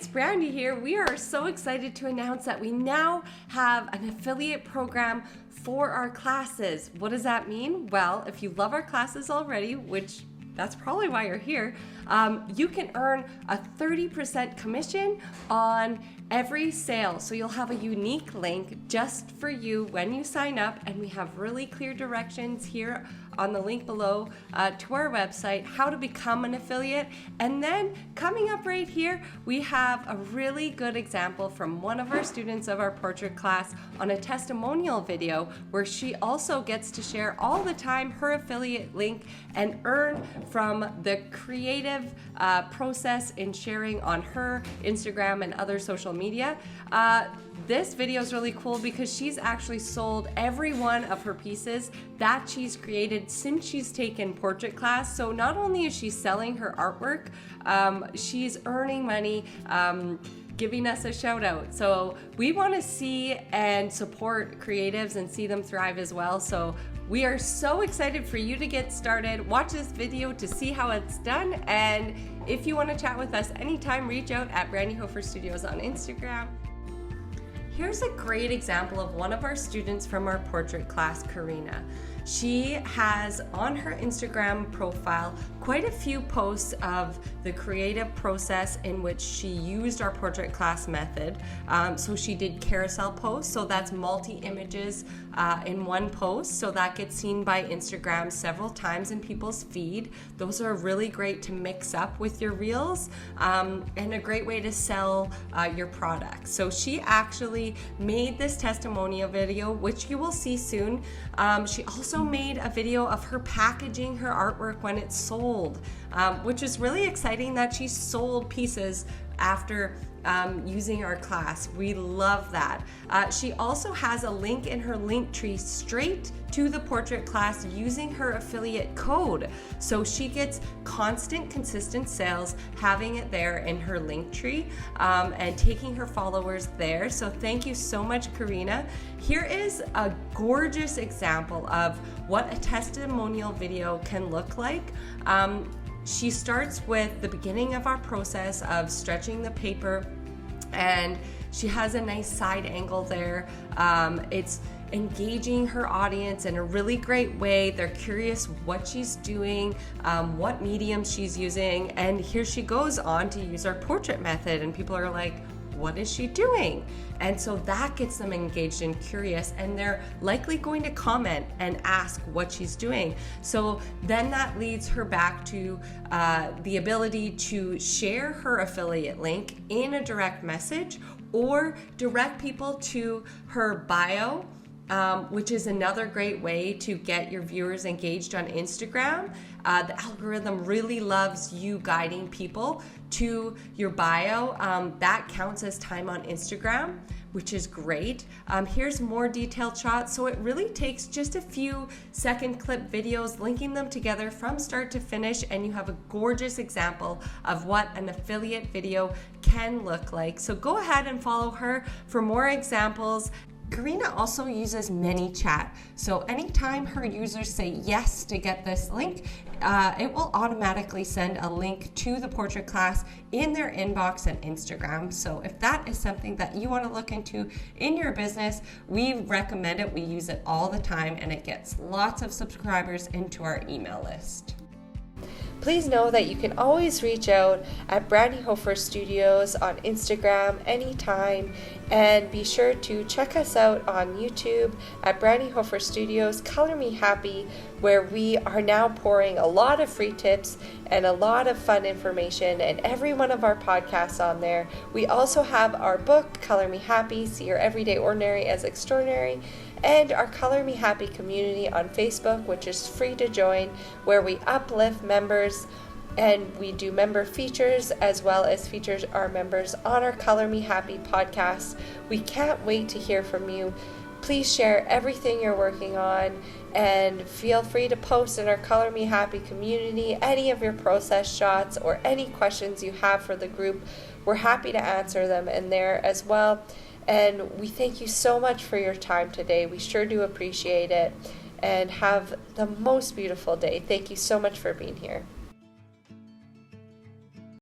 it's Brandy here. We are so excited to announce that we now have an affiliate program for our classes. What does that mean? Well, if you love our classes already, which that's probably why you're here, you can earn a 30% commission on every sale. So you'll have a unique link just for you when you sign up, and we have really clear directions here on the link below to our website, how to become an affiliate. And then coming up right here, we have a really good example from one of our students of our portrait class on a testimonial video where she also gets to share all the time her affiliate link and earn from the creative process in sharing on her Instagram and other social media. This video is really cool because she's actually sold every one of her pieces that she's created since she's taken portrait class. So not only is she selling her artwork, she's earning money, giving us a shout out. So we want to see and support creatives and see them thrive as well. So we are so excited for you to get started. Watch this video to see how it's done. And if you want to chat with us anytime, reach out at Brandy Hofer Studios on Instagram. Here's a great example of one of our students from our portrait class, Karina. She has on her Instagram profile quite a few posts of the creative process in which she used our portrait class method. So she did carousel posts, so that's multi-images in one post, so that gets seen by Instagram several times in people's feed. Those are really great to mix up with your reels and a great way to sell your products. So she actually made this testimonial video, which you will see soon. She also made a video of her packaging her artwork when it's sold, which is really exciting that she sold pieces after using our class. We love that. She also has a link in her link tree straight to the portrait class using her affiliate code. So she gets constant, consistent sales having it there in her link tree and taking her followers there. So thank you so much, Karina. Here is a gorgeous example of what a testimonial video can look like. She starts with the beginning of our process of stretching the paper, and she has a nice side angle there. It's engaging her audience in a really great way. They're curious what she's doing, what medium she's using, and here she goes on to use our portrait method, and people are like, what is she doing? And so that gets them engaged and curious, and they're likely going to comment and ask what she's doing. So then that leads her back to the ability to share her affiliate link in a direct message or direct people to her bio, which is another great way to get your viewers engaged on Instagram. The algorithm really loves you guiding people to your bio. That counts as time on Instagram, which is great. Here's more detailed shots. So it really takes just a few second clip videos, linking them together from start to finish, and you have a gorgeous example of what an affiliate video can look like. So go ahead and follow her for more examples. Karina also uses ManyChat, so anytime her users say yes to get this link, it will automatically send a link to the portrait class in their inbox and Instagram. So if that is something that you want to look into in your business, we recommend it. We use it all the time, and it gets lots of subscribers into our email list. Please know that you can always reach out at Brandy Hofer Studios on Instagram anytime, and be sure to check us out on YouTube at Brandy Hofer Studios Color Me Happy, where we are now pouring a lot of free tips and a lot of fun information, and every one of our podcasts on there. We also have our book, Color Me Happy, See Your Everyday Ordinary as Extraordinary, and our Color Me Happy community on Facebook, which is free to join, where we uplift members and we do member features as well as features our members on our Color Me Happy podcast. We can't wait to hear from you. Please share everything you're working on, and feel free to post in our Color Me Happy community any of your process shots or any questions you have for the group. We're happy to answer them in there as well. And we thank you so much for your time today. We sure do appreciate it. And have the most beautiful day. Thank you so much for being here.